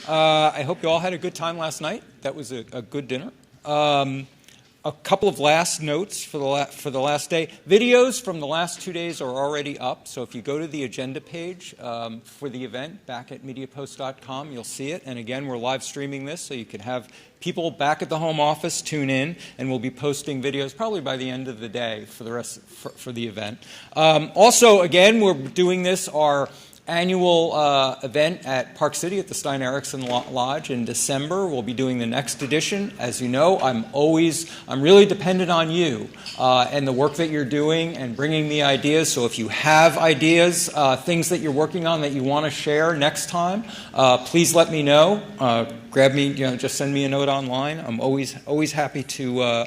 I hope you all had a good time last night. That was a good dinner. A couple of last notes for the last day. Videos from the last 2 days are already up, so if you go to the agenda page for the event back at MediaPost.com, you'll see it. And again, we're live streaming this, so you can have people back at the home office tune in, and we'll be posting videos probably by the end of the day for the rest for the event. Also, again, we're doing our annual event at Park City at the Stein Eriksen Lodge in December. We'll be doing the next edition. As you know, I'm really dependent on you and the work that you're doing and bringing me ideas. So if you have ideas, things that you're working on that you want to share next time, please let me know. Grab me, just send me a note online. I'm always happy to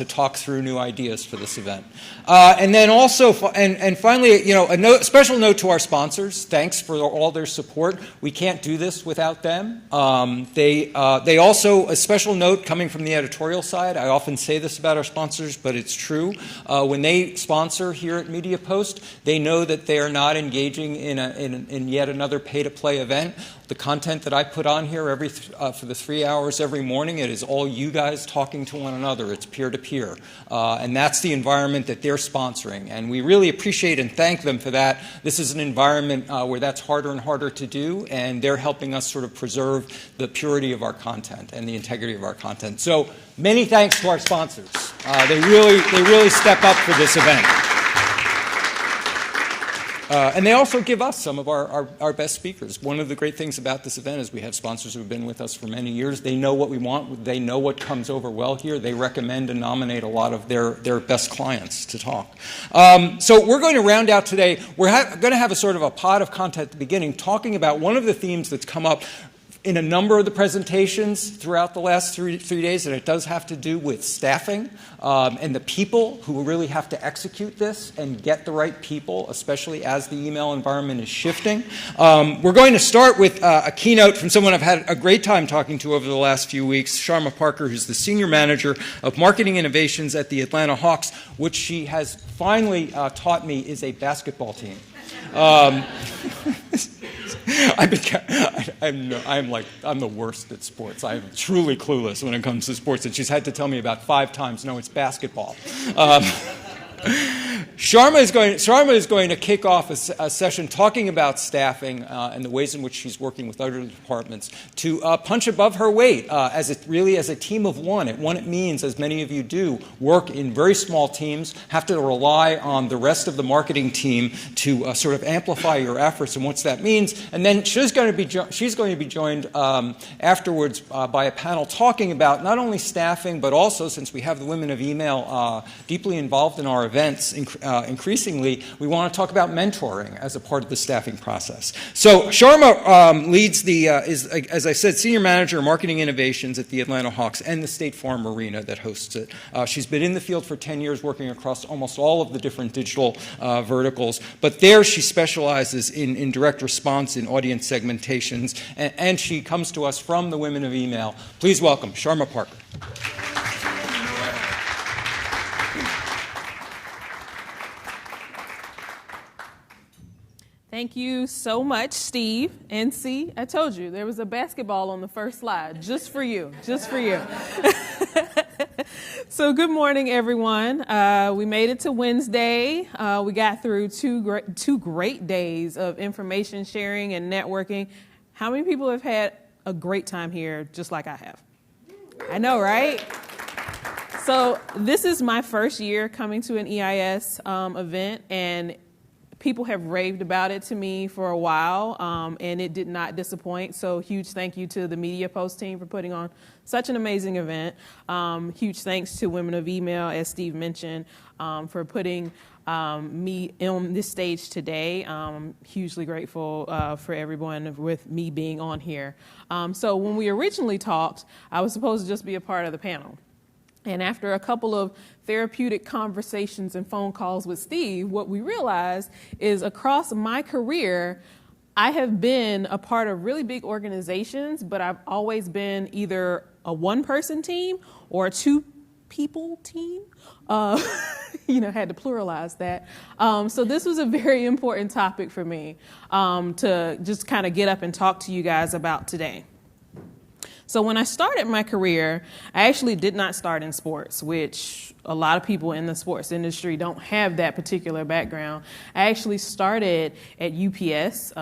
talk through new ideas for this event. And then also, and finally, a special note to our sponsors. Thanks for all their support. We can't do this without them. They also, a special note coming from the editorial side. I often say this about our sponsors, but it's true. When they sponsor here at MediaPost, they know that they are not engaging in yet another pay-to-play event. The content that I put on here for the 3 hours every morning, it is all you guys talking to one another. It's peer-to-peer. And that's the environment that they're sponsoring. And we really appreciate and thank them for that. This is an environment where that's harder and harder to do, and they're helping us sort of preserve the purity of our content and the integrity of our content. So many thanks to our sponsors. They really step up for this event. And they also give us some of our best speakers. One of the great things about this event is we have sponsors who have been with us for many years. They know what we want. They know what comes over well here. They recommend and nominate a lot of their best clients to talk. So we're going to round out today. We're going to have a sort of a pod of content at the beginning talking about one of the themes that's come up in a number of the presentations throughout the last three days, and it does have to do with staffing and the people who really have to execute this and get the right people, especially as the email environment is shifting. We're going to start with a keynote from someone I've had a great time talking to over the last few weeks, Sharma Parker, who's the Senior Manager of Marketing Innovations at the Atlanta Hawks, which she has finally taught me is a basketball team. I'm the worst at sports. I'm truly clueless when it comes to sports, and she's had to tell me about 5 times, no, it's basketball. Sharma is going to kick off a session talking about staffing and the ways in which she's working with other departments to punch above her weight as a team of one. What it means, as many of you do, work in very small teams, have to rely on the rest of the marketing team to sort of amplify your efforts and what that means. And then she's going to be joined afterwards by a panel talking about not only staffing, but also, since we have the women of email deeply involved in our events, increasingly, we want to talk about mentoring as a part of the staffing process. So Sharma leads is, as I said, Senior Manager of Marketing Innovations at the Atlanta Hawks and the State Farm Arena that hosts it. She's been in the field for 10 years, working across almost all of the different digital verticals. But there she specializes in direct response, in audience segmentations, and she comes to us from the Women of Email. Please welcome Sharma Parker. Thank you so much, Steve. And see, I told you, there was a basketball on the first slide, just for you, just for you. So good morning, everyone. We made it to Wednesday. We got through two great days of information sharing and networking. How many people have had a great time here, just like I have? I know, right? So this is my first year coming to an EIS event, and people have raved about it to me for a while, and it did not disappoint. So huge thank you to the MediaPost team for putting on such an amazing event. Huge thanks to Women of Email, as Steve mentioned, for putting me on this stage today. Hugely grateful for everyone with me being on here. So when we originally talked, I was supposed to just be a part of the panel. And after a couple of therapeutic conversations and phone calls with Steve, what we realized is across my career, I have been a part of really big organizations, but I've always been either a one-person team or a two-people team. Had to pluralize that. So this was a very important topic for me to just kind of get up and talk to you guys about today. So when I started my career, I actually did not start in sports, which a lot of people in the sports industry don't have that particular background. I actually started at UPS,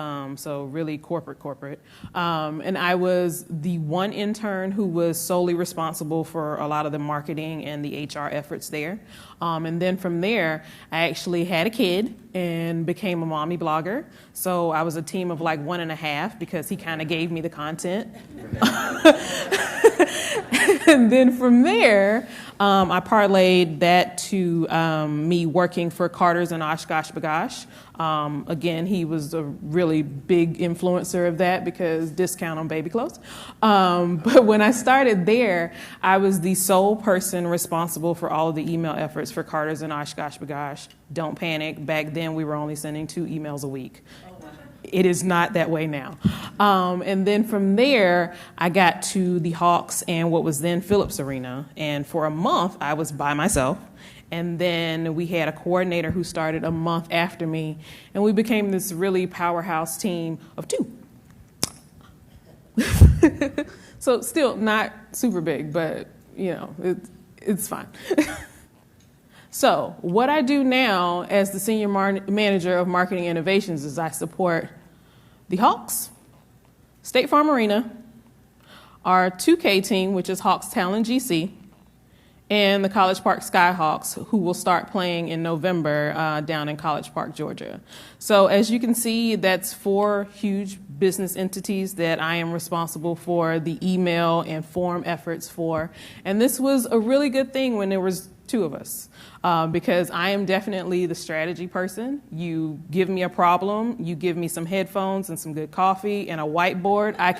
so really corporate. And I was the one intern who was solely responsible for a lot of the marketing and the HR efforts there. And then from there, I actually had a kid and became a mommy blogger. So I was a team of like 1.5 because he kind of gave me the content. And then from there, I parlayed that to me working for Carter's and Oshkosh B'gosh. Again, he was a really big influencer of that because discount on baby clothes. But when I started there, I was the sole person responsible for all of the email efforts for Carter's and Oshkosh B'gosh. Don't panic. Back then, we were only sending 2 emails a week. It is not that way now. And then from there, I got to the Hawks and what was then Phillips Arena. And for a month, I was by myself. And then we had a coordinator who started a month after me. And we became this really powerhouse team of 2. So still not super big, but, it's fine. So what I do now as the Senior Manager of Marketing Innovations is I support the Hawks, State Farm Arena, our 2K team, which is Hawks Talon GC, and the College Park Skyhawks, who will start playing in November down in College Park, Georgia. So as you can see, that's 4 huge business entities that I am responsible for the email and form efforts for. And this was a really good thing when there was 2 of us. Because I am definitely the strategy person. You give me a problem, you give me some headphones and some good coffee and a whiteboard, I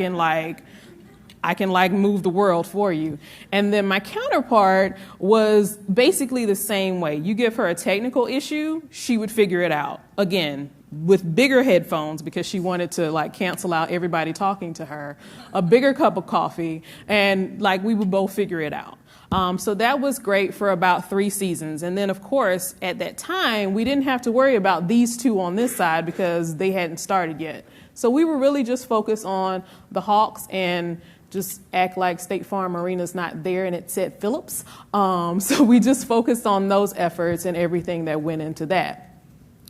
can move the world for you. And then my counterpart was basically the same way. You give her a technical issue, she would figure it out. Again, with bigger headphones because she wanted to cancel out everybody talking to her, a bigger cup of coffee, and we would both figure it out. So that was great for about 3 seasons. And then, of course, at that time, we didn't have to worry about these 2 on this side because they hadn't started yet. So we were really just focused on the Hawks and just act like State Farm Arena's not there and it said Phillips. So we just focused on those efforts and everything that went into that.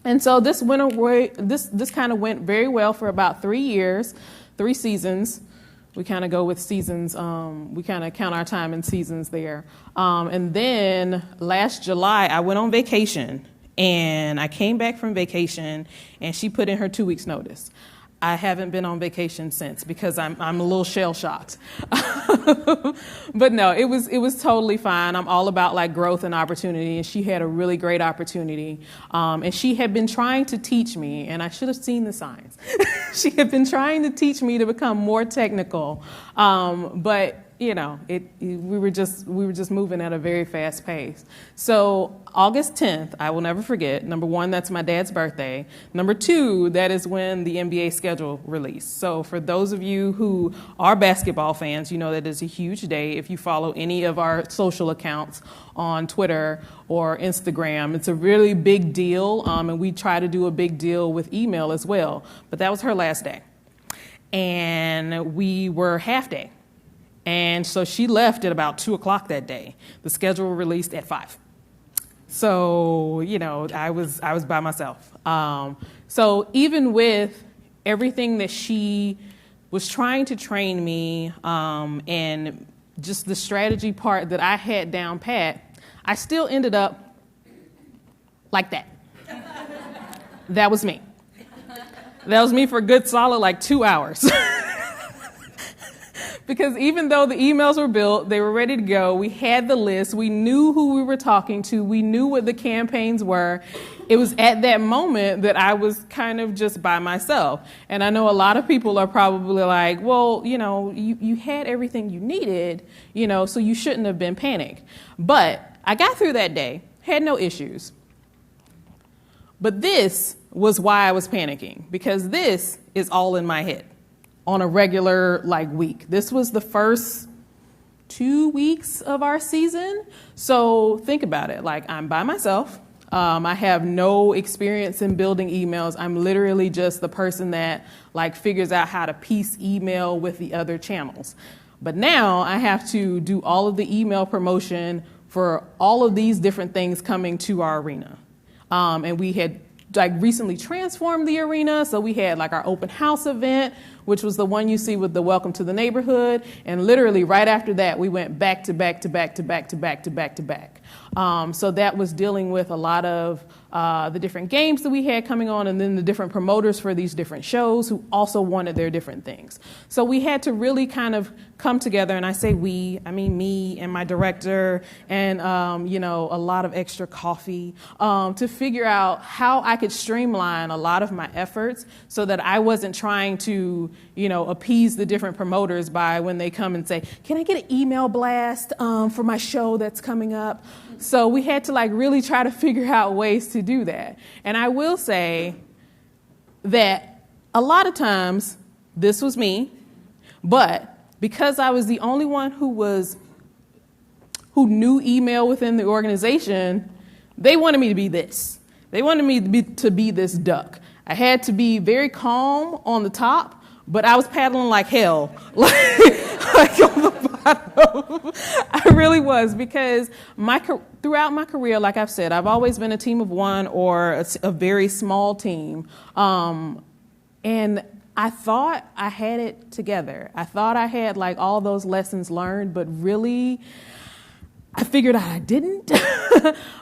And so this went away. This kind of went very well for about 3 years, 3 seasons. We kind of go with seasons. We kind of count our time in seasons there. And then last July, I went on vacation. And I came back from vacation, and she put in her 2 weeks' notice. I haven't been on vacation since because I'm a little shell-shocked. But no, it was totally fine. I'm all about growth and opportunity, and she had a really great opportunity. And she had been trying to teach me, and I should have seen the signs. She had been trying to teach me to become more technical, but we were just moving at a very fast pace. So August 10th, I will never forget. Number 1, that's my dad's birthday. Number 2, that is when the NBA schedule released. So for those of you who are basketball fans, you know that is a huge day. If you follow any of our social accounts on Twitter or Instagram, it's a really big deal. And we try to do a big deal with email as well. But that was her last day. And we were half day. And so she left at about 2:00 that day. The schedule released at 5. So, I was by myself. So even with everything that she was trying to train me, and just the strategy part that I had down pat, I still ended up like that. That was me. That was me for a good solid 2 hours. Because even though the emails were built, they were ready to go, we had the list, we knew who we were talking to, we knew what the campaigns were. It was at that moment that I was kind of just by myself. And I know a lot of people are probably like, well, you had everything you needed, so you shouldn't have been panicked. But I got through that day, had no issues. But this was why I was panicking, because this is all in my head. On a regular week. This was the first 2 weeks of our season. So think about it. I'm by myself. I have no experience in building emails. I'm literally just the person that figures out how to piece email with the other channels. But now I have to do all of the email promotion for all of these different things coming to our arena. And we had recently transformed the arena. So we had our open house event, which was the one you see with the welcome to the neighborhood. And literally right after that, we went back to back to back to back to back to back to back. So that was dealing with a lot of the different games that we had coming on, and then the different promoters for these different shows who also wanted their different things. So we had to really kind of come together, and I say we, I mean me and my director and, a lot of extra coffee to figure out how I could streamline a lot of my efforts so that I wasn't trying to, appease the different promoters by when they come and say, can I get an email blast for my show that's coming up? So we had to really try to figure out ways to do that. And I will say that a lot of times this was me, but because I was the only one who knew email within the organization, they wanted me to be this. They wanted me to be this duck. I had to be very calm on the top, but I was paddling like hell, like on the bottom. I really was, because throughout my career, like I've said, I've always been a team of one or a very small team. And I thought I had it together. I thought I had all those lessons learned, but really, I figured out I didn't.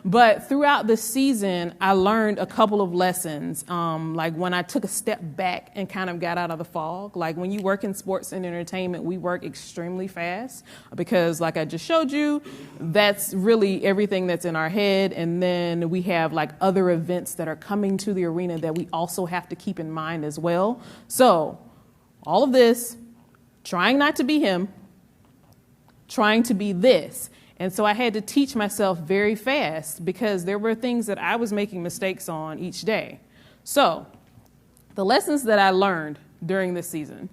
But throughout the season, I learned a couple of lessons. Like when I took a step back and kind of got out of the fog. Like when you work in sports and entertainment, we work extremely fast because, like I just showed you, that's really everything that's in our head. And then we have other events that are coming to the arena that we also have to keep in mind as well. So all of this, trying not to be him, trying to be this. And so I had to teach myself very fast because there were things that I was making mistakes on each day. So the lessons that I learned during this season: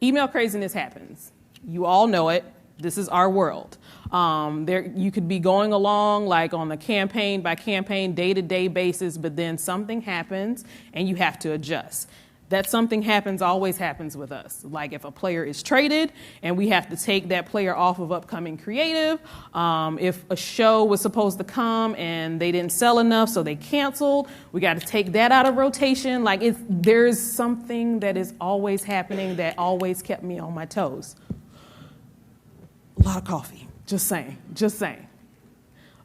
email craziness happens. You all know it. This is our world. You could be going along on a campaign by campaign, day-to-day basis, but then something happens and you have to adjust. That something always happens with us. Like if a player is traded and we have to take that player off of upcoming creative, if a show was supposed to come and they didn't sell enough, so they canceled, we got to take that out of rotation. There's something that is always happening that always kept me on my toes. A lot of coffee, just saying.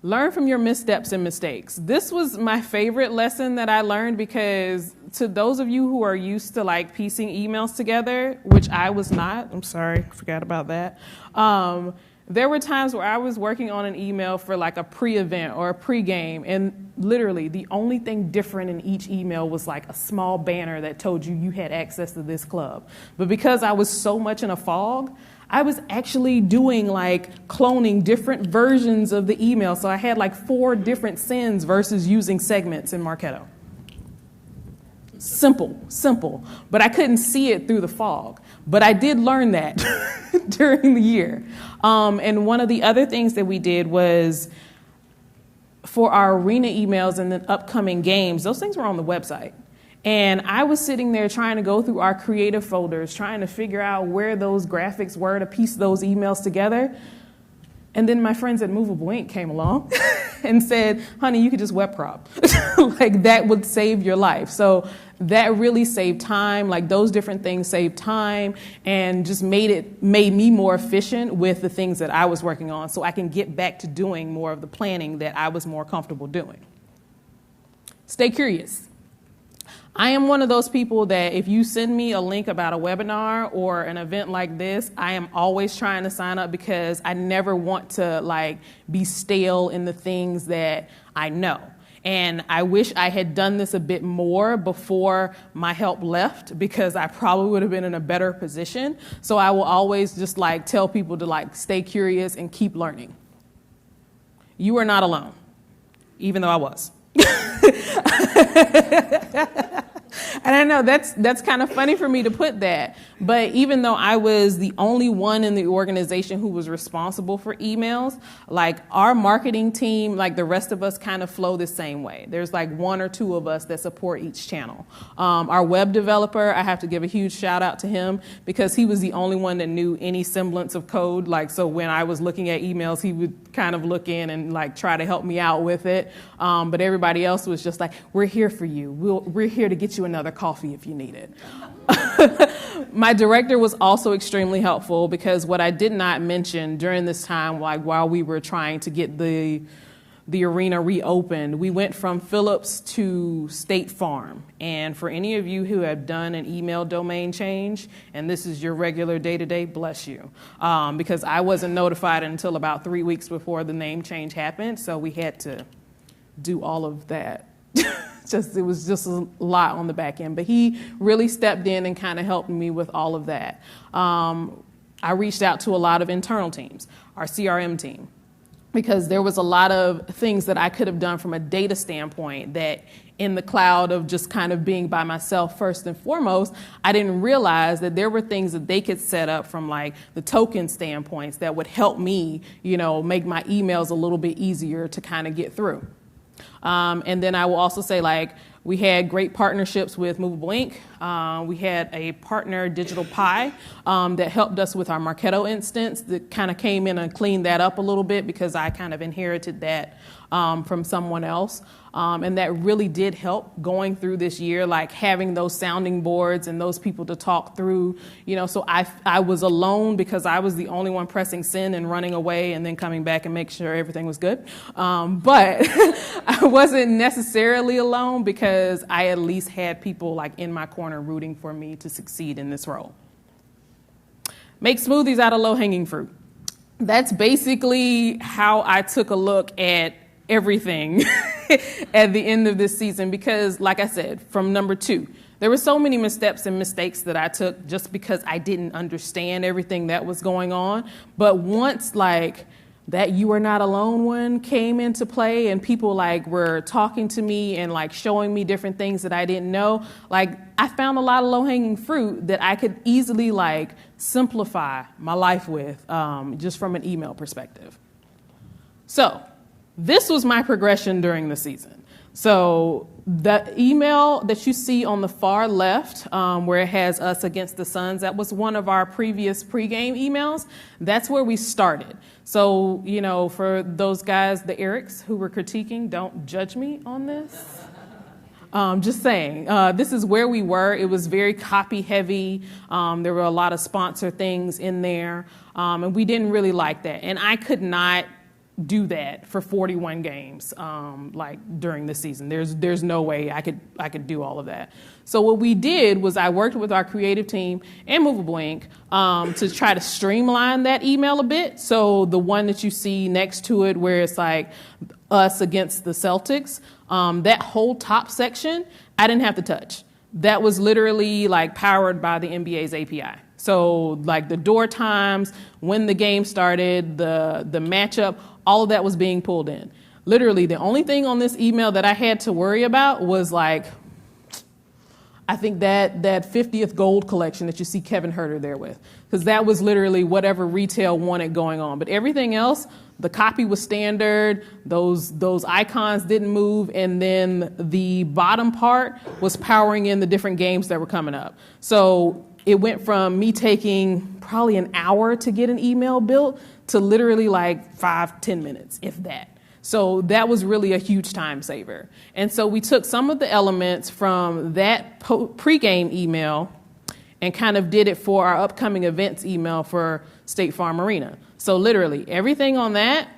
Learn from your missteps and mistakes. This was my favorite lesson that I learned because to those of you who are used to piecing emails together, which I was not, I'm sorry, forgot about that. There were times where I was working on an email for a pre-event or a pre-game, and literally the only thing different in each email was a small banner that told you had access to this club. But because I was so much in a fog, I was actually doing cloning different versions of the email. So I had 4 different sends versus using segments in Marketo. Simple. But I couldn't see it through the fog. But I did learn that during the year. And one of the other things that we did was for our arena emails and the upcoming games, those things were on the website. And I was sitting there trying to go through our creative folders, trying to figure out where those graphics were to piece those emails together. And then my friends at Movable Ink came along and said, honey, you could just web prop. That would save your life. So that really saved time. Those different things saved time and just made me more efficient with the things that I was working on so I can get back to doing more of the planning that I was more comfortable doing. Stay curious. I am one of those people that if you send me a link about a webinar or an event like this, I am always trying to sign up because I never want to be stale in the things that I know. And I wish I had done this a bit more before my help left because I probably would have been in a better position. So I will always just tell people to stay curious and keep learning. You are not alone, even though I was. And I know that's kind of funny for me to put that. But even though I was the only one in the organization who was responsible for emails, like our marketing team, like the rest of us kind of flow the same way. There's like one or two of us that support each channel. Our web developer, I have to give a huge shout out to him because he was the only one that knew any semblance of code. Like, so when I was looking at emails, he would kind of look in and like try to help me out with it. But everybody else was just like, we're here for you. We're here to get you another coffee if you need it. My director was also extremely helpful because what I did not mention during this time, like while we were trying to get the arena reopened, we went from Phillips to State Farm. And for any of you who have done an email domain change, and this is your regular day-to-day, bless you. Because I wasn't notified until about 3 weeks before the name change happened, so we had to do all of that. It was just a lot on the back end. But he really stepped in and kind of helped me with all of that. I reached out to a lot of internal teams, our CRM team, because there was a lot of things that I could have done from a data standpoint that in the cloud of just kind of being by myself first and foremost, I didn't realize that there were things that they could set up from like the token standpoints that would help me, make my emails a little bit easier to kind of get through. And then I will also say, like, we had great partnerships with Movable Ink. We had a partner, Digital Pi, that helped us with our Marketo instance that kind of came in and cleaned that up a little bit because I kind of inherited that from someone else. And that really did help going through this year, like having those sounding boards and those people to talk through, so I was alone because I was the only one pressing send and running away and then coming back and make sure everything was good. But I wasn't necessarily alone because I at least had people like in my corner rooting for me to succeed in this role. Make smoothies out of low-hanging fruit. That's basically how I took a look at everything at the end of this season because, like I said, from number 2, there were so many missteps and mistakes that I took just because I didn't understand everything that was going on. But once like that "you are not alone" one came into play and people like were talking to me and like showing me different things that I didn't know, like I found a lot of low-hanging fruit that I could easily like simplify my life with just from an email perspective. So this was my progression during the season. So the email that you see on the far left, where it has us against the Suns, that was one of our previous pregame emails. That's where we started. So, for those guys, the Erics who were critiquing, don't judge me on this. Just saying, this is where we were. It was very copy heavy. There were a lot of sponsor things in there. And we didn't really like that. And I could not do that for 41 games, like during the season. There's no way I could do all of that. So what we did was I worked with our creative team and Movable Ink to try to streamline that email a bit. So the one that you see next to it where it's like us against the Celtics, that whole top section, I didn't have to touch. That was literally like powered by the NBA's API. So like the door times, when the game started, the matchup, all of that was being pulled in. Literally, the only thing on this email that I had to worry about was like, I think that 50th gold collection that you see Kevin Herter there with, because that was literally whatever retail wanted going on. But everything else, the copy was standard, those icons didn't move, and then the bottom part was powering in the different games that were coming up. So it went from me taking probably an hour to get an email built to literally like 5-10 minutes, if that. So that was really a huge time saver. And so we took some of the elements from that pregame email and kind of did it for our upcoming events email for State Farm Arena. So literally everything on that,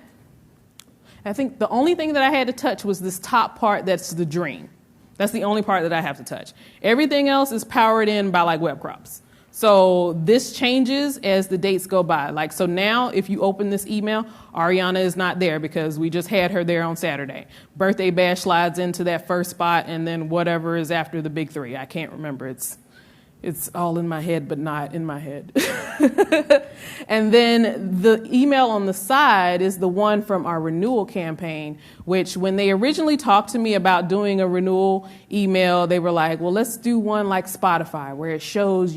I think the only thing that I had to touch was this top part that's the dream. That's the only part that I have to touch. Everything else is powered in by like web crops. So this changes as the dates go by. Like, so now if you open this email, Ariana is not there because we just had her there on Saturday. Birthday Bash slides into that first spot and then whatever is after the big 3. I can't remember. It's It's all in my head, but not in my head. And then the email on the side is the one from our renewal campaign, which when they originally talked to me about doing a renewal email, they were like, well, let's do one like Spotify where it shows,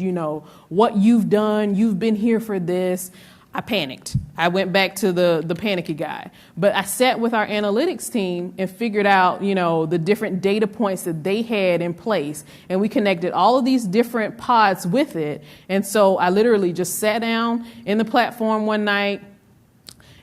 what you've done. You've been here for this. I panicked. I went back to the panicky guy. But I sat with our analytics team and figured out, the different data points that they had in place. And we connected all of these different pods with it. And so I literally just sat down in the platform one night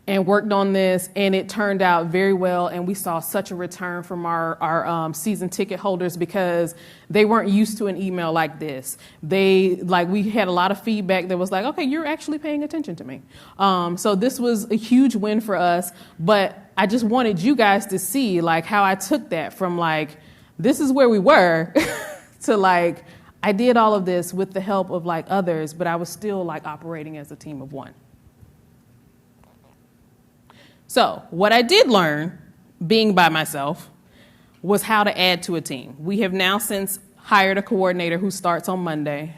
and worked on this, and it turned out very well. And we saw such a return from our season ticket holders because they weren't used to an email like this. We had a lot of feedback that was like, okay, you're actually paying attention to me. So this was a huge win for us, but I just wanted you guys to see how I took that from this is where we were to I did all of this with the help of others, but I was still operating as a team of one. So what I did learn, being by myself, was how to add to a team. We have now since hired a coordinator who starts on Monday,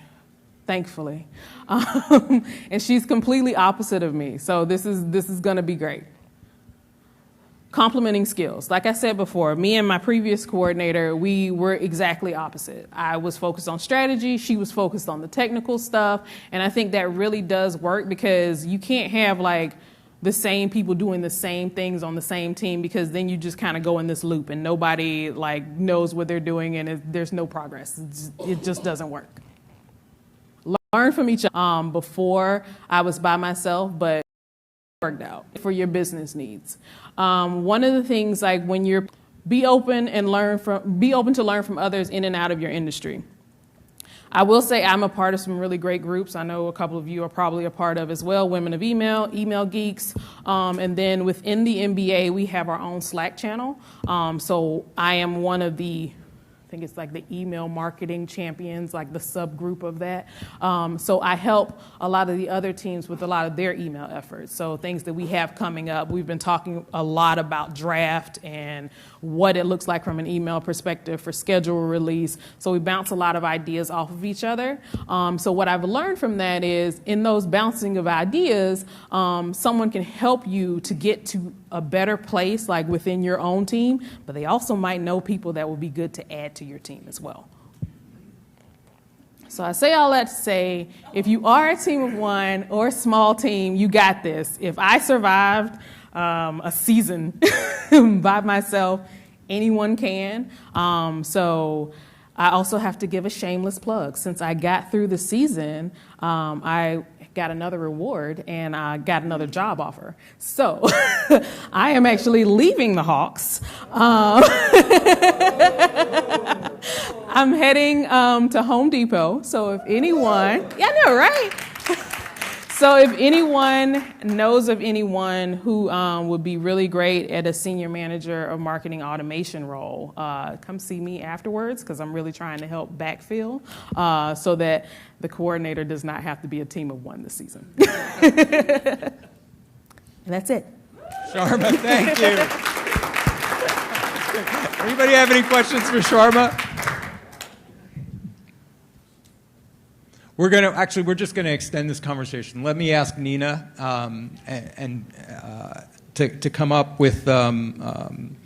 thankfully. And she's completely opposite of me. So this is going to be great. Complementing skills. Like I said before, me and my previous coordinator, we were exactly opposite. I was focused on strategy. She was focused on the technical stuff. And I think that really does work because you can't have the same people doing the same things on the same team, because then you just kind of go in this loop and nobody knows what they're doing and there's no progress. It just doesn't work. Learn from each other. Before I was by myself, but it worked out for your business needs. One of the things when you're be open to learn from others in and out of your industry. I will say I'm a part of some really great groups. I know a couple of you are probably a part of as well, Women of Email, Email Geeks. And then within the MBA, we have our own Slack channel. So I am one of the, I think it's the email marketing champions, the subgroup of that. So I help a lot of the other teams with a lot of their email efforts. So things that we have coming up, we've been talking a lot about draft and what it looks like from an email perspective for schedule release. So we bounce a lot of ideas off of each other. So what I've learned from that is in those bouncing of ideas, someone can help you to get to a better place within your own team, but they also might know people that will be good to add to your team as well. So I say all that to say, if you are a team of one or a small team, you got this. If I survived a season by myself, anyone can. So I also have to give a shameless plug. Since I got through the season, I got another reward and I got another job offer. So I am actually leaving the Hawks. I'm heading to Home Depot. So if anyone, yeah, I know, right? So if anyone knows of anyone who would be really great at a senior manager of marketing automation role, come see me afterwards because I'm really trying to help backfill so that the coordinator does not have to be a team of one this season. And that's it. Sharma, thank you. Anybody have any questions for Sharma? We're just going to extend this conversation. Let me ask Nina to come up with, with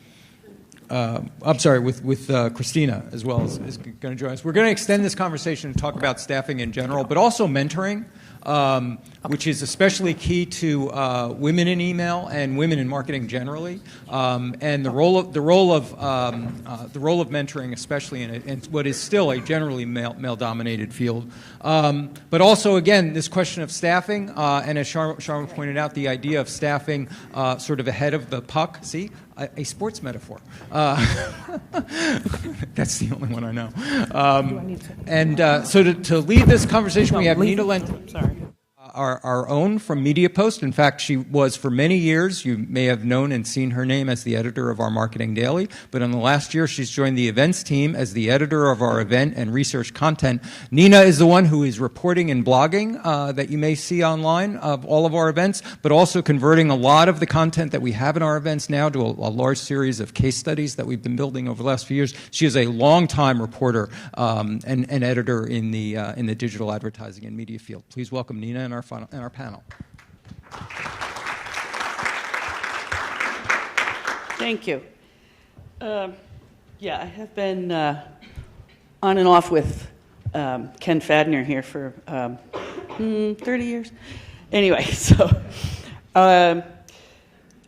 Christina as well is going to join us. We're going to extend this conversation and talk about staffing in general, but also mentoring, which is especially key to women in email and women in marketing generally, and the role of mentoring, especially in what is still a generally male-dominated field. But also, again, this question of staffing, and as Sharma pointed out, the idea of staffing sort of ahead of the puck. See, a sports metaphor. That's the only one I know. So to lead this conversation, we have Nina Lent. our own from MediaPost. In fact, she was for many years. You may have known and seen her name as the editor of our Marketing Daily. But in the last year, she's joined the events team as the editor of our event and research content. Nina is the one who is reporting and blogging that you may see online of all of our events, but also converting a lot of the content that we have in our events now to a large series of case studies that we've been building over the last few years. She is a longtime reporter and editor in the digital advertising and media field. Please welcome Nina and our panel. Thank you. Yeah, I have been on and off with Ken Fadner here for 30 years. Anyway, so all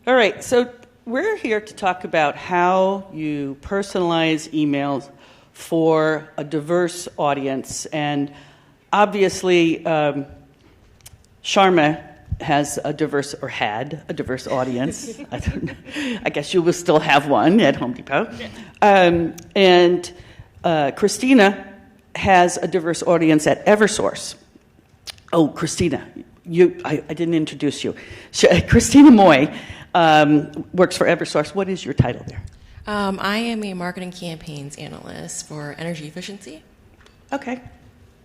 right. So we're here to talk about how you personalize emails for a diverse audience, and obviously, Sharma has a diverse, or had a diverse audience. I don't know. I guess you will still have one at Home Depot. And Christina has a diverse audience at Eversource. Oh, Christina, I didn't introduce you. Christina Moy works for Eversource. What is your title there? I am a marketing campaigns analyst for energy efficiency. Okay.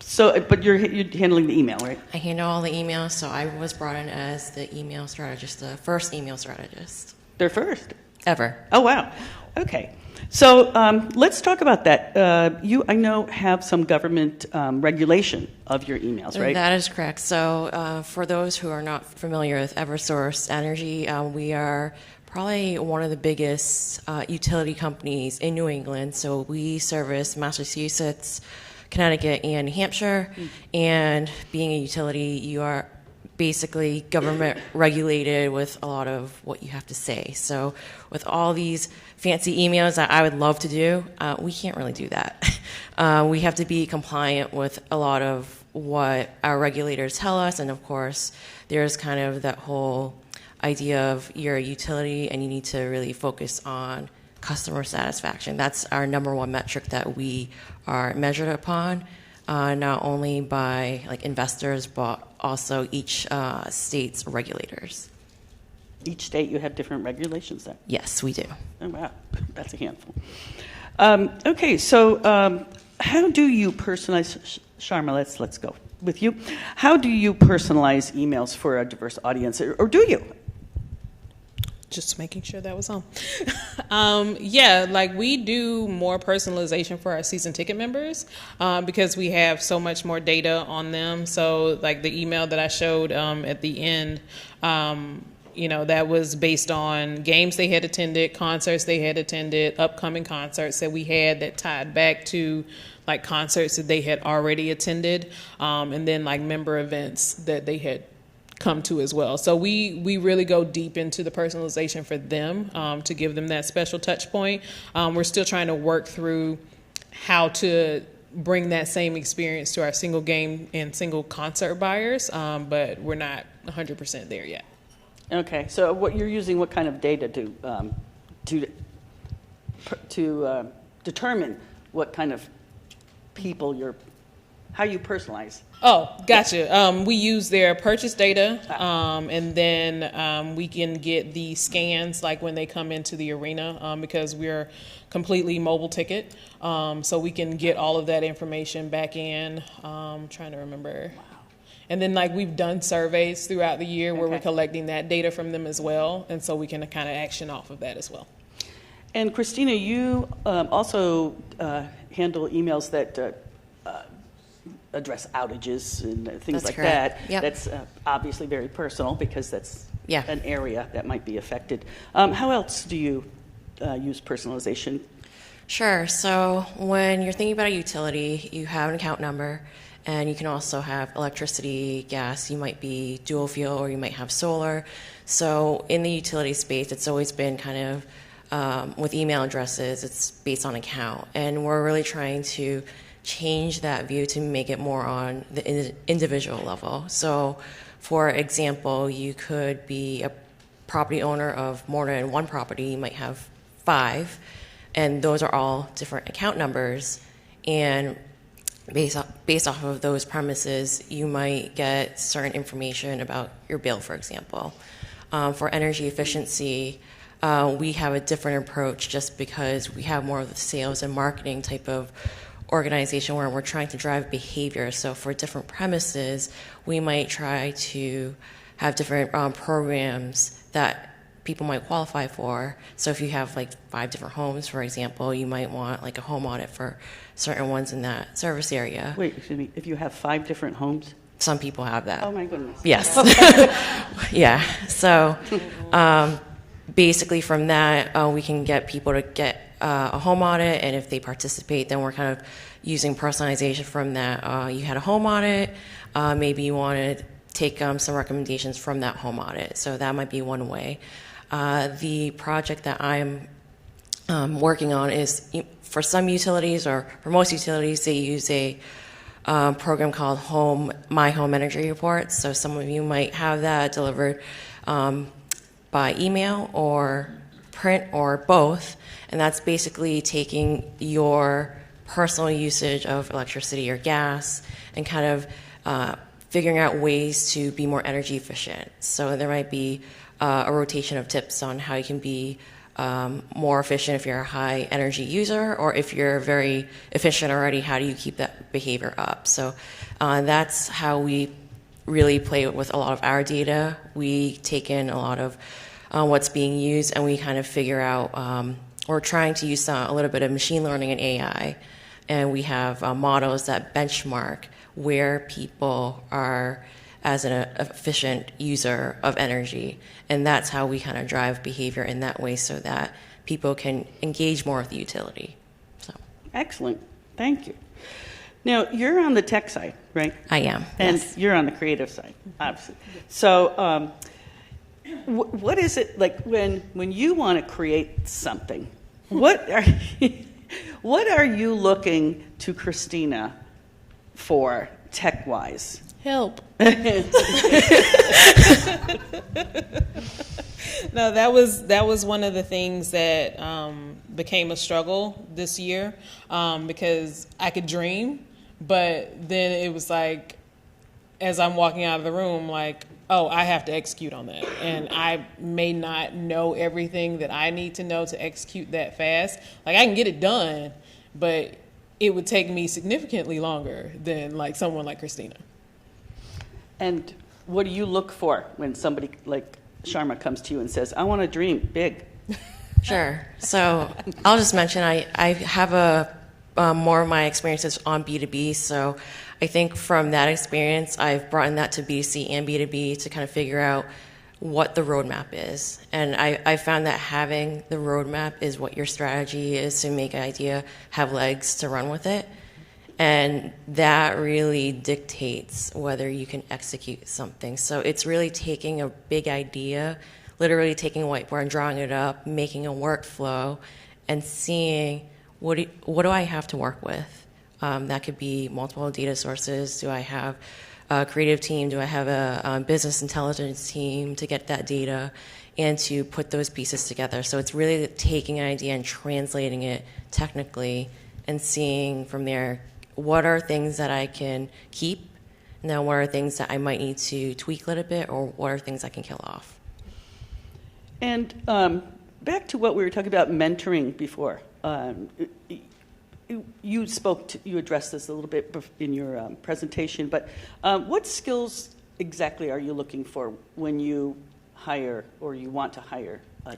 So, but you're handling the email, right? I handle all the emails, so I was brought in as the email strategist, the first email strategist. They're first? Ever. Oh, wow. Okay. So let's talk about that. You, I know, have some government regulation of your emails, right? That is correct. So for those who are not familiar with Eversource Energy, we are probably one of the biggest utility companies in New England. So we service Massachusetts, Connecticut, and New Hampshire. And being a utility, you are basically government regulated with a lot of what you have to say. So with all these fancy emails that I would love to do, we can't really do that. We have to be compliant with a lot of what our regulators tell us. And of course, there's kind of that whole idea of you're a utility and you need to really focus on customer satisfaction. That's our number one metric that we are measured upon, not only by like investors, but also each state's regulators. Each state, you have different regulations there? Yes, we do. Oh, wow. That's a handful. Okay, so how do you personalize, Sharma, let's go with you. How do you personalize emails for a diverse audience, or do you? Just making sure that was on. Yeah, like we do more personalization for our season ticket members because we have so much more data on them. So like the email that I showed at the end, that was based on games they had attended, concerts they had attended, upcoming concerts that we had that tied back to like concerts that they had already attended, and then like member events that they had come to as well. So we really go deep into the personalization for them to give them that special touch point. We're still trying to work through how to bring that same experience to our single game and single concert buyers, but we're not 100% there yet. Okay, so what you're using, what kind of data to determine what kind of people how you personalize? Oh, gotcha. We use their purchase data, and then we can get the scans like when they come into the arena because we're completely mobile ticket. So we can get all of that information back in. Trying to remember. Wow. And then like we've done surveys throughout the year where we're collecting that data from them as well. And so we can kind of action off of that as well. And Christina, you also handle emails that address outages and things like correct. that. Yep. That's obviously very personal because that's an area that might be affected. How else do you use personalization? Sure. So when you're thinking about a utility, you have an account number, and you can also have electricity, gas. You might be dual fuel, or you might have solar. So in the utility space, it's always been kind of with email addresses, it's based on account, and we're really trying to change that view to make it more on the individual level. So, for example, you could be a property owner of more than one property. You might have 5, and those are all different account numbers. And based off of those premises, you might get certain information about your bill, for example. For energy efficiency, we have a different approach just because we have more of the sales and marketing type of organization where we're trying to drive behavior. So for different premises, we might try to have different programs that people might qualify for. So if you have like 5 different homes, for example, you might want like a home audit for certain ones in that service area. Wait, excuse me. If you have 5 different homes? Some people have that. Oh, my goodness. Yes. Yeah. So basically from that, we can get people to get a home audit, and if they participate, then we're kind of using personalization from that. You had a home audit, maybe you want to take some recommendations from that home audit. So that might be one way. The project that I'm working on is for some utilities, or for most utilities, they use a program called My Home Energy Reports. So some of you might have that delivered by email or print or both. And that's basically taking your personal usage of electricity or gas and kind of figuring out ways to be more energy efficient. So there might be a rotation of tips on how you can be more efficient if you're a high energy user, or if you're very efficient already, how do you keep that behavior up? So that's how we really play with a lot of our data. We take in a lot of what's being used, and we kind of figure out, we're trying to use a little bit of machine learning and AI, and we have models that benchmark where people are as an efficient user of energy. And that's how we kind of drive behavior in that way so that people can engage more with the utility. So. Excellent. Thank you. Now, you're on the tech side, right? I am. And yes. You're on the creative side, obviously. So what is it like when you want to create something? What are you looking to Christina for tech-wise? Help. No, that was one of the things that became a struggle this year, because I could dream, but then it was like, as I'm walking out of the room, like, oh, I have to execute on that. And I may not know everything that I need to know to execute that fast. Like, I can get it done, but it would take me significantly longer than like someone like Christina. And what do you look for when somebody like Sharma comes to you and says, I want to dream big? Sure. So I'll just mention I have more of my experiences on B2B. So I think from that experience, I've brought in that to B2C and B2B to kind of figure out what the roadmap is. And I found that having the roadmap is what your strategy is to make an idea have legs to run with it. And that really dictates whether you can execute something. So it's really taking a big idea, literally taking a whiteboard and drawing it up, making a workflow, and seeing what do I have to work with. That could be multiple data sources. Do I have a creative team? Do I have a business intelligence team to get that data and to put those pieces together? So it's really taking an idea and translating it technically and seeing from there, what are things that I can keep? Now, what are things that I might need to tweak a little bit, or what are things I can kill off? And back to what we were talking about mentoring before. You addressed this a little bit in your presentation, but what skills exactly are you looking for when you hire or you want to hire a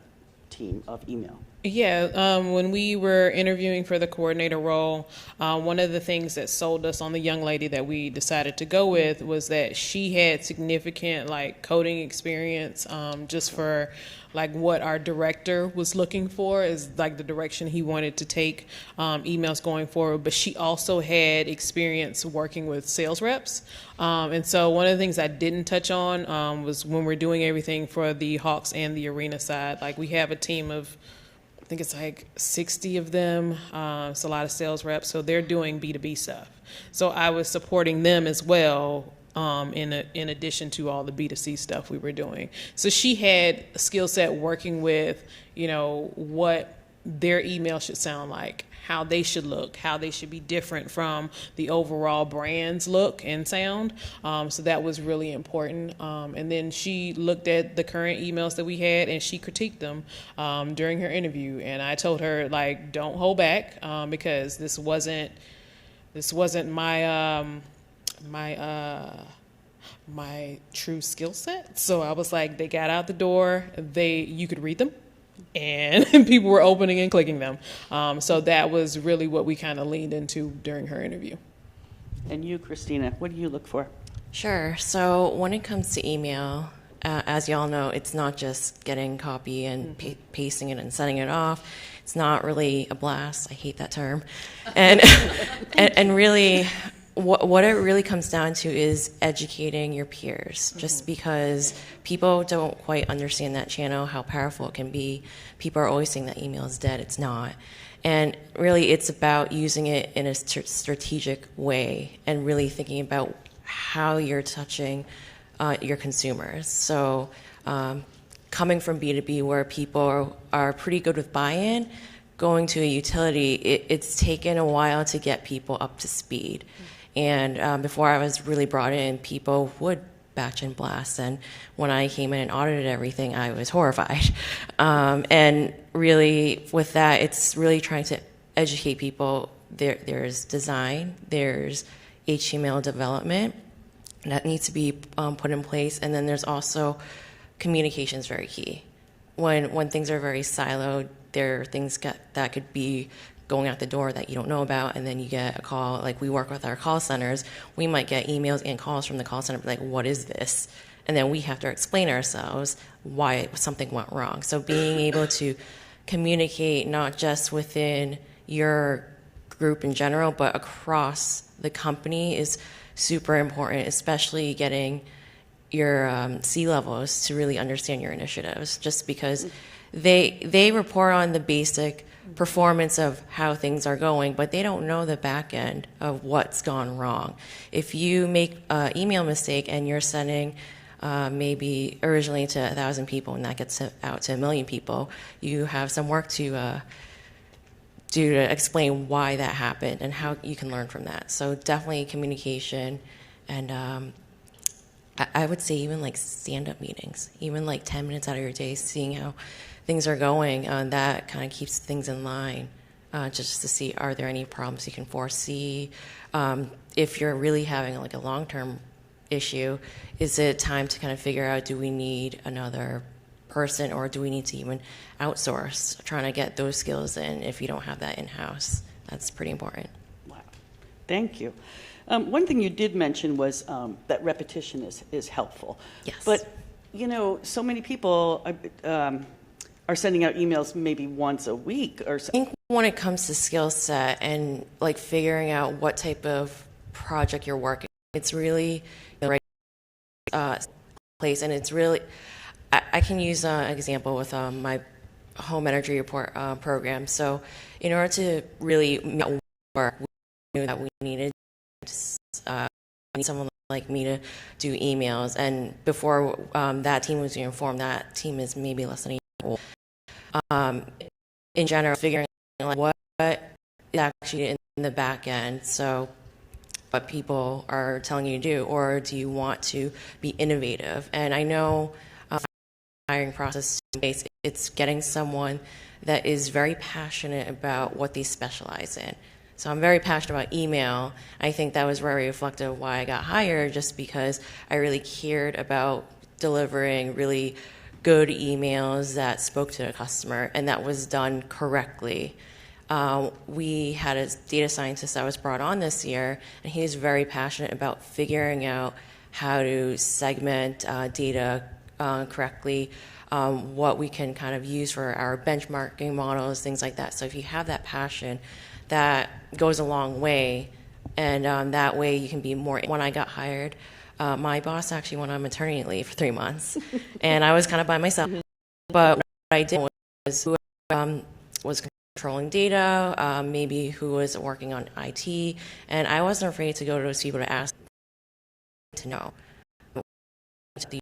team of email? Yeah, when we were interviewing for the coordinator role, one of the things that sold us on the young lady that we decided to go with was that she had significant like coding experience, just for like what our director was looking for is like the direction he wanted to take emails going forward. But she also had experience working with sales reps. And so one of the things I didn't touch on was when we're doing everything for the Hawks and the arena side, like we have a team of, I think it's like 60 of them. It's a lot of sales reps. So they're doing B2B stuff. So I was supporting them as well, in addition to all the B2C stuff we were doing. So she had a skill set working with, what their email should sound like, how they should look, how they should be different from the overall brand's look and sound. So that was really important. And then she looked at the current emails that we had and she critiqued them during her interview. And I told her, like, don't hold back because this wasn't my my true skill set. So I was like, they got out the door, you could read them, and people were opening and clicking them. So that was really what we kind of leaned into during her interview. And you, Christina, what do you look for? Sure. So when it comes to email, as y'all know, it's not just getting copy and pasting it and sending it off. It's not really a blast. I hate that term. And and really, what it really comes down to is educating your peers. Just because people don't quite understand that channel, how powerful it can be. People are always saying that email is dead. It's not. And really, it's about using it in a strategic way and really thinking about how you're touching your consumers. So coming from B2B where people are pretty good with buy-in, going to a utility, it's taken a while to get people up to speed. And before I was really brought in, people would batch and blast. And when I came in and audited everything, I was horrified. And really, with that, it's really trying to educate people. There's design, there's HTML development that needs to be put in place. And then there's also communication is very key. When things are very siloed, there are things that could be going out the door that you don't know about, and then you get a call. Like, we work with our call centers, we might get emails and calls from the call center like, what is this? And then we have to explain ourselves why something went wrong. So being able to communicate not just within your group in general, but across the company is super important, especially getting your C-levels to really understand your initiatives, just because they report on the basic performance of how things are going, but they don't know the back end of what's gone wrong. If you make an email mistake and you're sending maybe originally to 1,000 people and that gets out to 1 million people, you have some work to do to explain why that happened and how you can learn from that. So definitely communication, and I would say even like stand-up meetings, even like 10 minutes out of your day, seeing how things are going, that kind of keeps things in line, just to see, are there any problems you can foresee? If you're really having like a long-term issue, is it time to kind of figure out, do we need another person, or do we need to even outsource, trying to get those skills in if you don't have that in-house? That's pretty important. Wow. Thank you. One thing you did mention was that repetition is helpful. Yes. But, you know, so many people are sending out emails maybe once a week or so. I think when it comes to skill set and like figuring out what type of project you're working, it's really the right place. And it's really, I can use an example with my home energy report program. So in order to really work, we knew that we needed someone like me to do emails. And before that team was informed, that team is maybe less than a year old. In general, figuring out what is actually in the back end. So what people are telling you to do, or do you want to be innovative? And I know hiring process, it's getting someone that is very passionate about what they specialize in. So I'm very passionate about email. I think that was very reflective of why I got hired, just because I really cared about delivering really good emails that spoke to the customer, and that was done correctly. We had a data scientist that was brought on this year, and he is very passionate about figuring out how to segment data correctly, what we can kind of use for our benchmarking models, things like that. So if you have that passion, that goes a long way, and that way you can be more. When I got hired, my boss actually went on maternity leave for 3 months, and I was kind of by myself. But what I did was who was controlling data, maybe who was working on IT, and I wasn't afraid to go to those people to ask to know the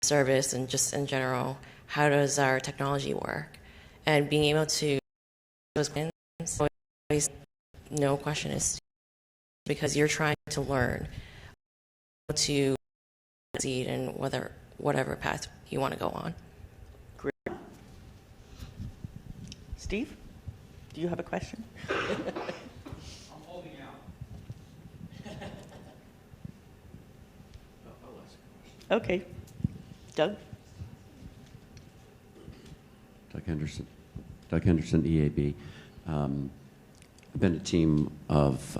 service and just in general, how does our technology work? and being able to those wins, always no question is because you're trying to learn to succeed in whatever path you want to go on. Great. Steve, do you have a question? I'm holding out. Okay. Doug? Doug Henderson, EAB. I've been a team of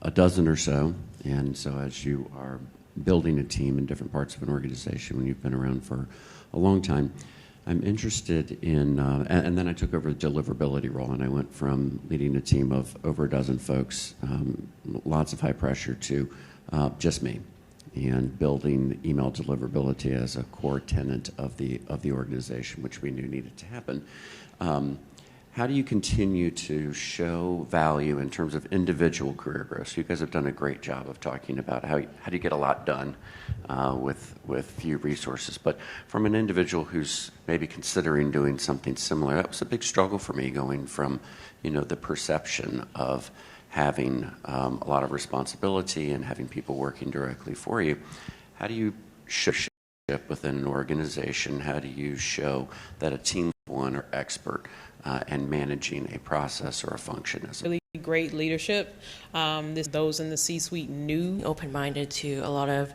a dozen or so, and so as you are building a team in different parts of an organization when you've been around for a long time, I'm interested in, and then I took over the deliverability role, and I went from leading a team of over a dozen folks, lots of high pressure, to just me, and building email deliverability as a core tenet of the organization, which we knew needed to happen. How do you continue to show value in terms of individual career growth? So you guys have done a great job of talking about how do you get a lot done with few resources. But from an individual who's maybe considering doing something similar, that was a big struggle for me, going from the perception of having a lot of responsibility and having people working directly for you. How do you show within an organization? How do you show that a team of one are expert and managing a process or a function? Really great leadership. Those in the C-suite knew. Open-minded to a lot of,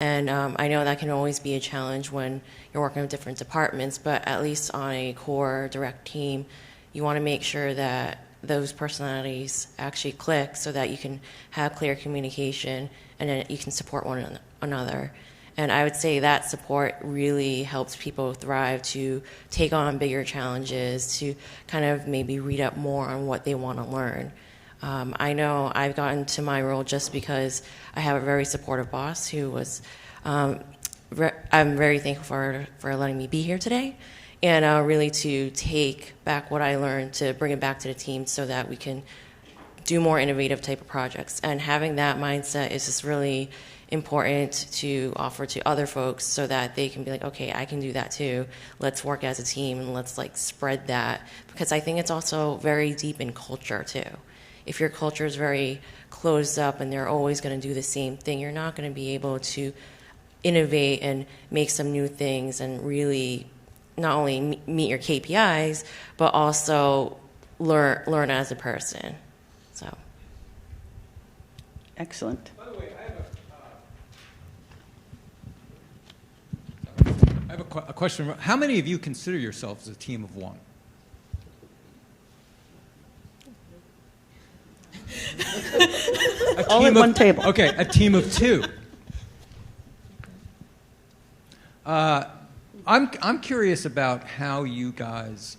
and I know that can always be a challenge when you're working with different departments, but at least on a core direct team, you want to make sure that those personalities actually click so that you can have clear communication and then you can support one another. And I would say that support really helps people thrive to take on bigger challenges, to kind of maybe read up more on what they want to learn. I know I've gotten to my role just because I have a very supportive boss who was, I'm very thankful for letting me be here today, and really to take back what I learned to bring it back to the team so that we can do more innovative type of projects. And having that mindset is just really important to offer to other folks so that they can be like, okay, I can do that too. Let's work as a team and let's spread that, because I think it's also very deep in culture too. If your culture is very closed up and they're always going to do the same thing, you're not going to be able to innovate and make some new things and really not only meet your KPIs, but also learn as a person. So. Excellent. By the way, I have a question. How many of you consider yourselves a team of one? All at one table. Okay, a team of two. I'm curious about how you guys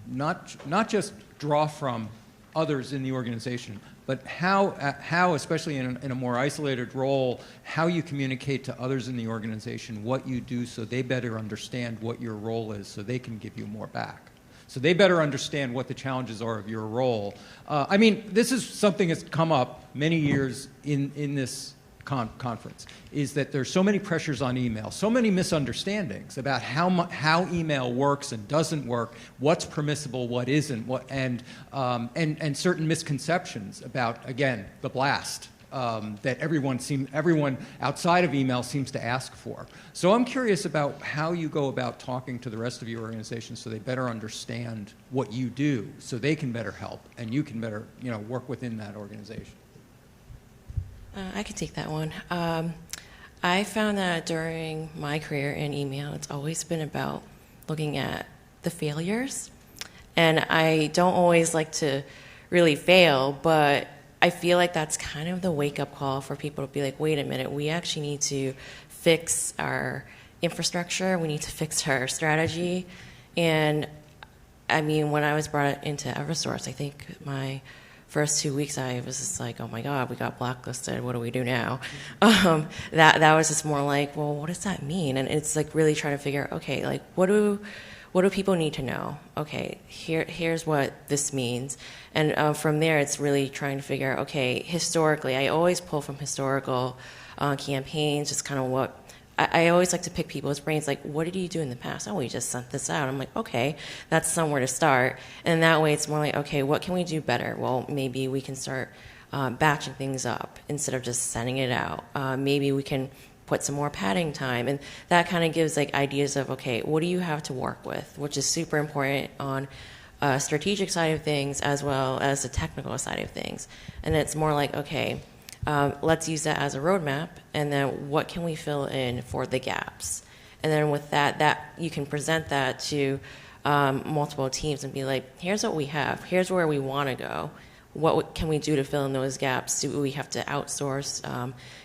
not just draw from others in the organization, but how especially in a more isolated role, how you communicate to others in the organization what you do so they better understand what your role is so they can give you more back. So they better understand what the challenges are of your role. I mean, this is something that's come up many years in this conference, is that there's so many pressures on email, so many misunderstandings about how email works and doesn't work, what's permissible, what isn't, and certain misconceptions about, again, the blast that everyone outside of email seems to ask for. So I'm curious about how you go about talking to the rest of your organization so they better understand what you do, so they can better help and you can better work within that organization. I could take that one. I found that during my career in email, it's always been about looking at the failures. And I don't always like to really fail, but I feel like that's kind of the wake-up call for people to be like, wait a minute, we actually need to fix our infrastructure, we need to fix our strategy. And I mean, when I was brought into Eversource, I think my first 2 weeks, I was just like, oh my God, we got blacklisted. What do we do now? That was just more like, well, what does that mean? And it's like really trying to figure, okay, like what do people need to know? Okay, here's what this means. And from there, it's really trying to figure out, okay, historically, I always pull from historical campaigns, just kind of what I always like to pick people's brains, like, what did you do in the past? Oh, we just sent this out. I'm like, okay, that's somewhere to start. And that way it's more like, okay, what can we do better? Well, maybe we can start batching things up instead of just sending it out. Maybe we can put some more padding time. And that kind of gives like ideas of, okay, what do you have to work with, which is super important on a strategic side of things as well as the technical side of things. And it's more like, okay, let's use that as a roadmap, and then what can we fill in for the gaps? And then with that you can present that to multiple teams and be like, here's what we have, here's where we want to go. What can we do to fill in those gaps? Do we have to outsource?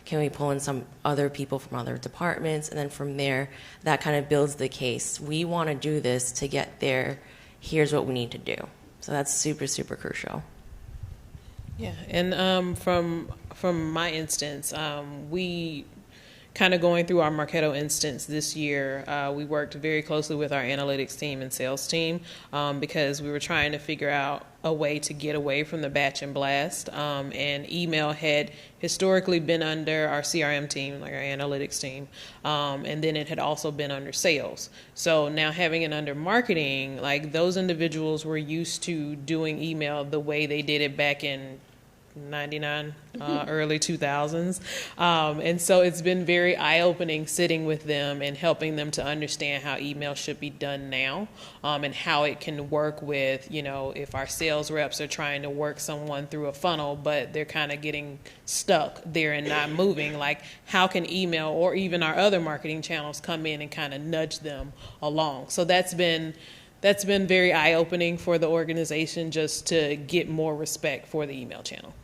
Can we pull in some other people from other departments? And then from there, that kind of builds the case. We want to do this to get there. Here's what we need to do. So that's super, super crucial. Yeah, and from my instance, we kind of going through our Marketo instance this year, we worked very closely with our analytics team and sales team because we were trying to figure out a way to get away from the batch and blast. And email had historically been under our CRM team, like our analytics team, and then it had also been under sales. So now having it under marketing, like those individuals were used to doing email the way they did it back in 99, early 2000s. And so it's been very eye-opening sitting with them and helping them to understand how email should be done now, and how it can work with, if our sales reps are trying to work someone through a funnel, but they're kind of getting stuck there and not moving, like how can email or even our other marketing channels come in and kind of nudge them along? So that's been very eye-opening for the organization, just to get more respect for the email channel.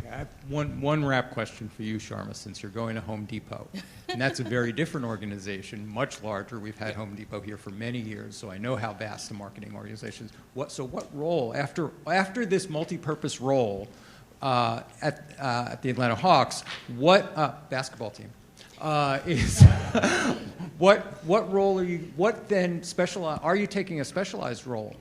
Okay, I have one wrap question for you, Sharma, since you're going to Home Depot. And that's a very different organization, much larger. We've had Home Depot here for many years, so I know how vast the marketing organization is. So what role, after this multi-purpose role at the Atlanta Hawks, what basketball team? Is what role are you? What then are you taking a specialized role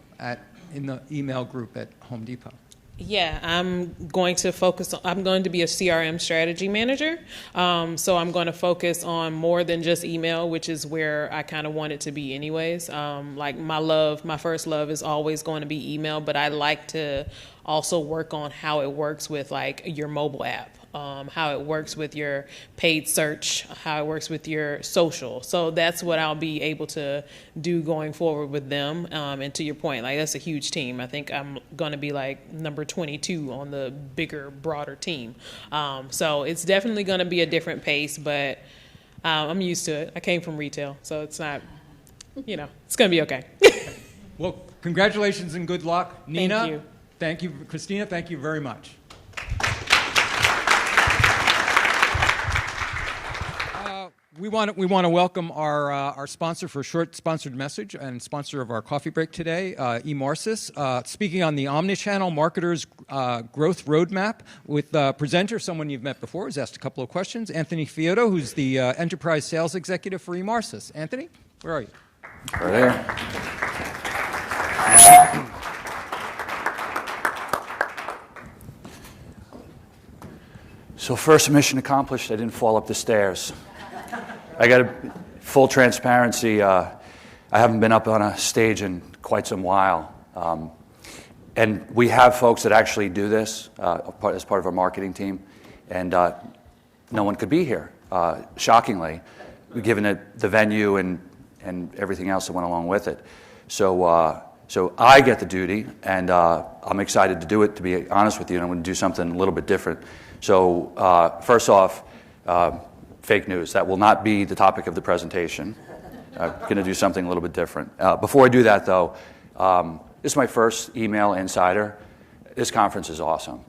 in the email group at Home Depot? Yeah, I'm going to be a CRM strategy manager. So I'm going to focus on more than just email, which is where I kind of want it to be anyways. Like my first love is always going to be email, but I like to also work on how it works with like your mobile app. How it works with your paid search, how it works with your social. So that's what I'll be able to do going forward with them. And to your point, like that's a huge team. I think I'm going to be like number 22 on the bigger, broader team. So it's definitely going to be a different pace, but I'm used to it. I came from retail, so it's not, it's going to be okay. Well, congratulations and good luck. Nina, Thank you. Thank you. Christina, thank you very much. We want to welcome our sponsor for a short sponsored message and sponsor of our coffee break today, eMarcis, speaking on the Omnichannel Marketers Growth Roadmap with presenter, someone you've met before, who's asked a couple of questions, Anthony Fiotto, who's the Enterprise Sales Executive for eMarcis. Anthony, where are you? Right there. So first mission accomplished, I didn't fall up the stairs. I got full transparency. I haven't been up on a stage in quite some while. And we have folks that actually do this as part of our marketing team. And no one could be here, shockingly, given the venue and everything else that went along with it. So I get the duty, and I'm excited to do it, to be honest with you, and I'm going to do something a little bit different. So first off, fake news. That will not be the topic of the presentation. I'm going to do something a little bit different. Before I do that, though, this is my first email insider. This conference is awesome.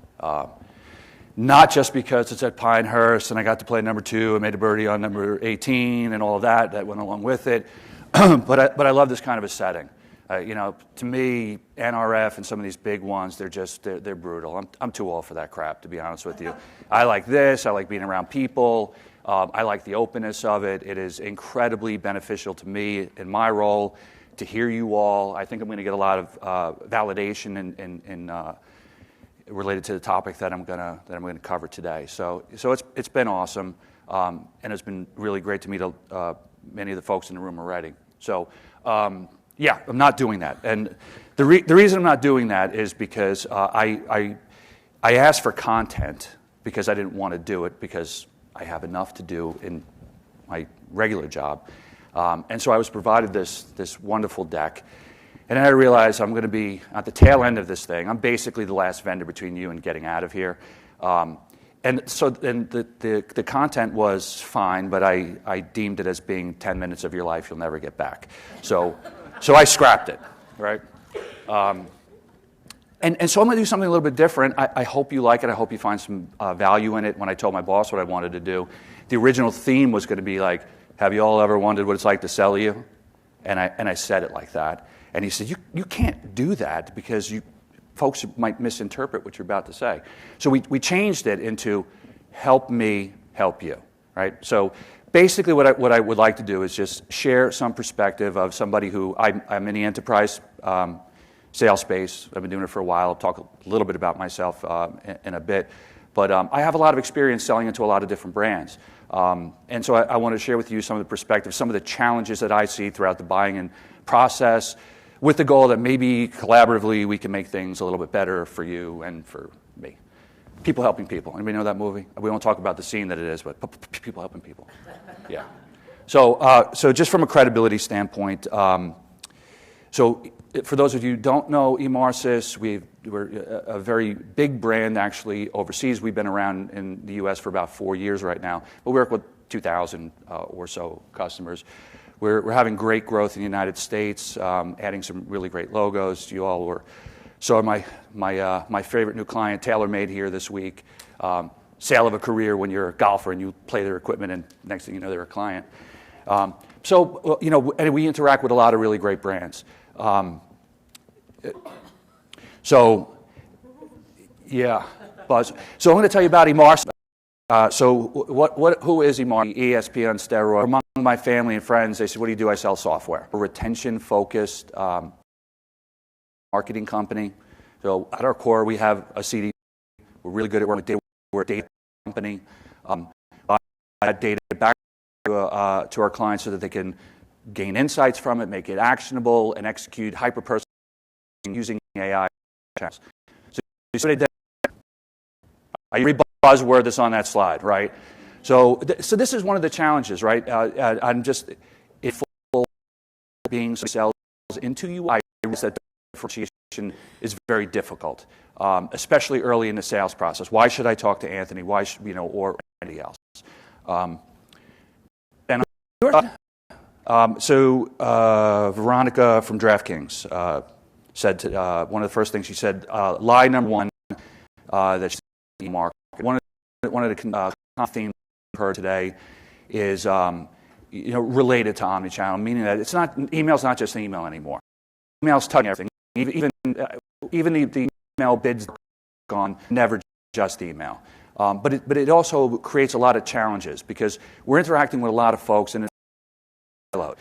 Not just because it's at Pinehurst and I got to play number 2 and made a birdie on number 18 and all of that went along with it, but I love this kind of a setting. To me, NRF and some of these big ones, they're brutal. I'm too old for that crap, to be honest with you. I like this. I like being around people. I like the openness of it. It is incredibly beneficial to me in my role to hear you all. I think I'm going to get a lot of validation in related to the topic that I'm going to cover today. So it's been awesome. and it's been really great to meet many of the folks in the room already. So, yeah, I'm not doing that. And the reason I'm not doing that is because I asked for content because I didn't want to do it because I have enough to do in my regular job. And so I was provided this wonderful deck. And then I realized I'm going to be at the tail end of this thing. I'm basically the last vendor between you and getting out of here. And so then the content was fine, but I deemed it as being 10 minutes of your life you'll never get back. So I scrapped it, right? And so I'm going to do something a little bit different. I hope you like it. I hope you find some value in it. When I told my boss what I wanted to do, the original theme was going to be like, have you all ever wondered what it's like to sell you? And I said it like that. And he said, you can't do that because folks might misinterpret what you're about to say. So we changed it into help me help you, right? So basically what I would like to do is just share some perspective of somebody who I'm in the enterprise sales space. I've been doing it for a while. I'll talk a little bit about myself in a bit. But I have a lot of experience selling into a lot of different brands. And so I want to share with you some of the perspectives, some of the challenges that I see throughout the buying and process, with the goal that maybe collaboratively we can make things a little bit better for you and for me. People helping people. Anybody know that movie? We won't talk about the scene that it is, but people helping people. Yeah. So just from a credibility standpoint, so for those of you who don't know eMarcis, we're a very big brand actually overseas. We've been around in the U.S. for about 4 years right now, but we work with 2,000 or so customers. We're having great growth in the United States, adding some really great logos. You all saw my favorite new client, TaylorMade, here this week. Sale of a career when you're a golfer and you play their equipment, and next thing you know, they're a client. So and we interact with a lot of really great brands. So yeah, Buzz. So I'm going to tell you about eMarcis. Who is eMarcis? ESP on steroids. Among my family and friends, they said, what do you do? I sell software. A retention-focused marketing company. So at our core, we have a CDP. We're really good at working with data. We're a data company. That data back to our clients so that they can gain insights from it, make it actionable, and execute hyper-personalization using AI. So I read buzzword that's on that slide, right? So this is one of the challenges, right? I'm just full being sells into UI. That differentiation is very difficult, especially early in the sales process. Why should I talk to Anthony? Why should or anybody else? Veronica from DraftKings said one of the first things she said. Lie number one that she market. One of the themes I've heard today is related to omnichannel, meaning that email's not just an email anymore. Email's touching everything. Even the email bids gone, never just email. But it also creates a lot of challenges because we're interacting with a lot of folks and it's siloed.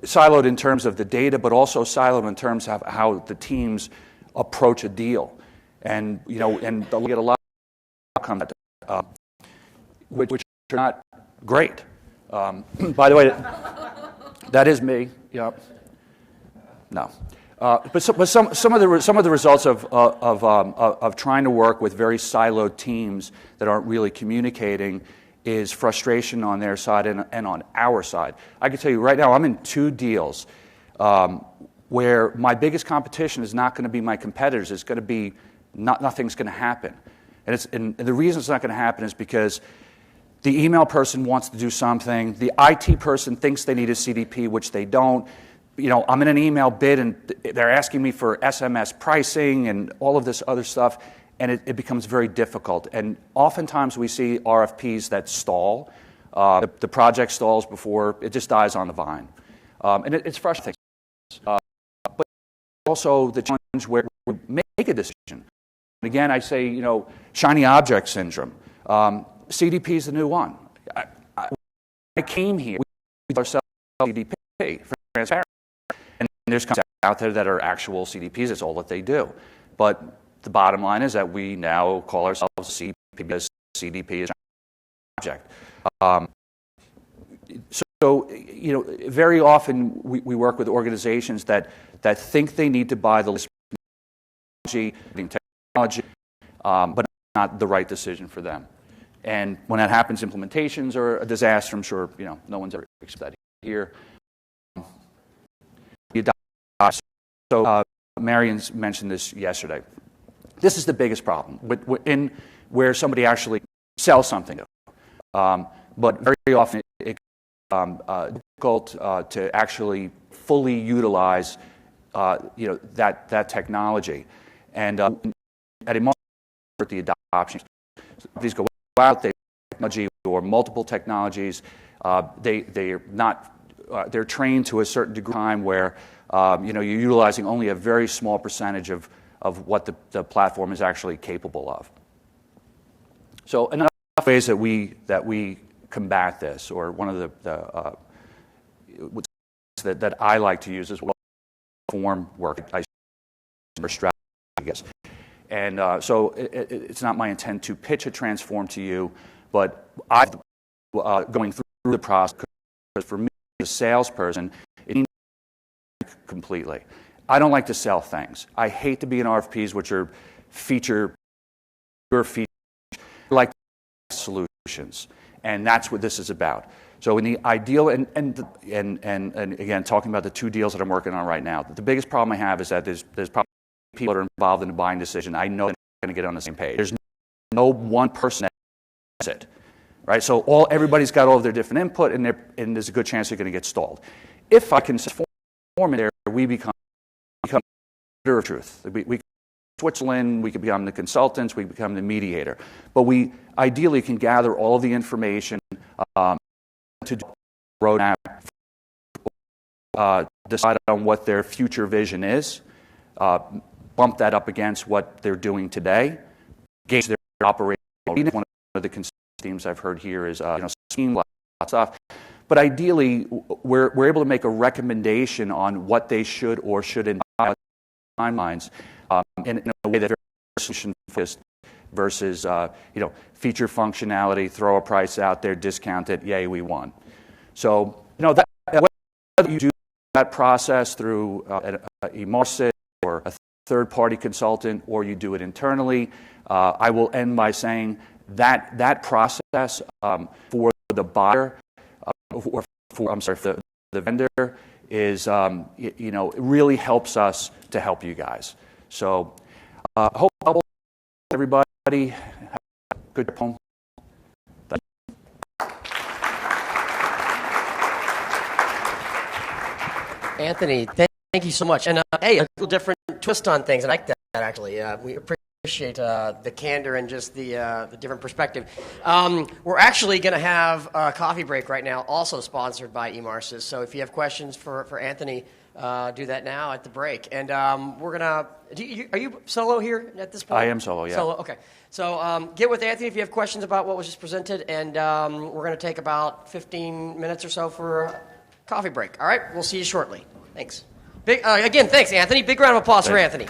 Siloed in terms of the data, but also siloed in terms of how the teams approach a deal. And they'll get a lot of outcomes which are not great. By the way, that is me. Yep. No. But some of the results of trying to work with very siloed teams that aren't really communicating is frustration on their side and on our side. I can tell you right now, I'm in 2 deals where my biggest competition is not going to be my competitors. It's going to be nothing's going to happen. And the reason it's not going to happen is because the email person wants to do something. The IT person thinks they need a CDP, which they don't. I'm in an email bid, and they're asking me for SMS pricing and all of this other stuff, and it becomes very difficult. And oftentimes we see RFPs that stall. The project stalls before it just dies on the vine. And it's frustrating. But also the challenge where we make a decision. And again, I say, shiny object syndrome. CDP is the new one. I came here with ourselves CDP for transparency. And there's companies out there that are actual CDPs. It's all that they do. But the bottom line is that we now call ourselves a CDP because CDP is an object. So, very often we work with organizations that think they need to buy the latest technology, but not the right decision for them. And when that happens, implementations are a disaster. I'm sure no one's ever expected that here. So Marion's mentioned this yesterday. This is the biggest problem in where somebody actually sells something. But very often it's difficult to actually fully utilize that technology. And at a moment with the adoption, these go out, they technology or multiple technologies. They're not. They're trained to a certain degree of time where you're utilizing only a very small percentage of what the platform is actually capable of. So another ways that we combat this, or one of that I like to use as well, form work. Strategy, I guess. And so it's not my intent to pitch a transform to you, but I'm going through the process, because for me, as a salesperson, it needs completely. I don't like to sell things. I hate to be in RFPs, which are feature. I like solutions, and that's what this is about. So in the ideal, and again, talking about the two deals that I'm working on right now, the biggest problem I have is that there's probably people that are involved in the buying decision. I know they're going to get on the same page. There's no one person that does it, right? So everybody's got all of their different input, and there's a good chance they're going to get stalled. If I can form it there, we become of truth. We Switzerland, we can become the consultants, we become the mediator. But we ideally can gather all of the information to do a roadmap, decide on what their future vision is, bump that up against what they're doing today, gauge their operational. One of the themes I've heard here is scheme lots of stuff. But ideally, we're able to make a recommendation on what they should or shouldn't timelines in a way that is solution focused versus feature functionality, throw a price out there, discount it, yay, we won. So that whether you do that process through EMARSIS or a third-party consultant, or you do it internally, I will end by saying that process for the buyer or for the vendor is it really helps us to help you guys. So hope everybody have a good home. Anthony, thank you so much. And hey, a little different twist on things. I like that actually. We appreciate the candor and just the different perspective. We're actually going to have a coffee break right now, also sponsored by EMARSIS. So if you have questions for Anthony, do that now at the break. And we're going to... Are you solo here at this point? I am solo, yeah. Solo, okay. So get with Anthony if you have questions about what was just presented, and we're going to take about 15 minutes or so for a coffee break. All right? We'll see you shortly. Thanks. Again, thanks, Anthony. Big round of applause for Anthony.